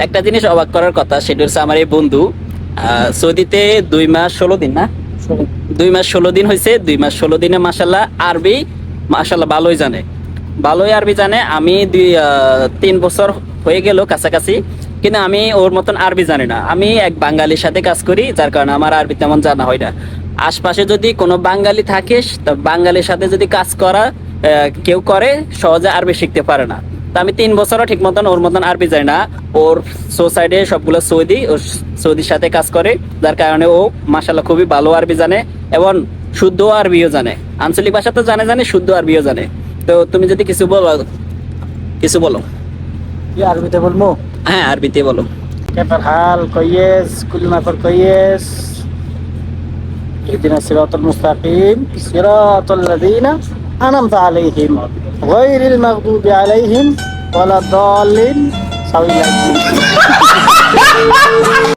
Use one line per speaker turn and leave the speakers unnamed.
একটা জিনিস অবাক করার কথা, সেটা হচ্ছে আমার এই বন্ধু সৌদিতে 2 মাস 16 দিন না, 2 মাস 16 দিন হয়েছে। 2 মাস 16 দিনে মাসাল্লাহ আরবি মাসাল্লাহ ভালোই জানে, ভালোই আরবি জানে। আমি 3 বছর হয়ে গেল কাছাকাছি, কিন্তু আমি ওর মতন আরবি জানি না। আমি এক বাঙালির সাথে কাজ করি, যার কারণে আমার আরবি তেমন জানা হয় না। আশপাশে যদি কোনো বাঙালি থাকে, তা বাঙালির সাথে যদি কাজ করা কেউ করে, সহজে আরবি শিখতে পারে না। তা আমি 3 বছরও ঠিক মতন ওর মতন আরবি জানি না। ওর সোসাইডে সবগুলো সৌদি, ও সৌদির সাথে কাজ করে, যার কারণে ও মাশাল্লাহ খুবই ভালো আরবি জানে এবং শুদ্ধ আরবিও জানে। আঞ্চলিক ভাষা তো জানে, শুদ্ধ আরবিও জানে। তো তুমি যদি কিছু বলো, কিছু বলো।
ये अरबी ते बोलमो
হ্যাঁ, আরবিতে বলো।
كيف الحال كويس كل ما يكون كويس اهدنا الصراط المستقيم صراط الذين أنعمت عليهم غير المغضوب عليهم ولا الضالين سوي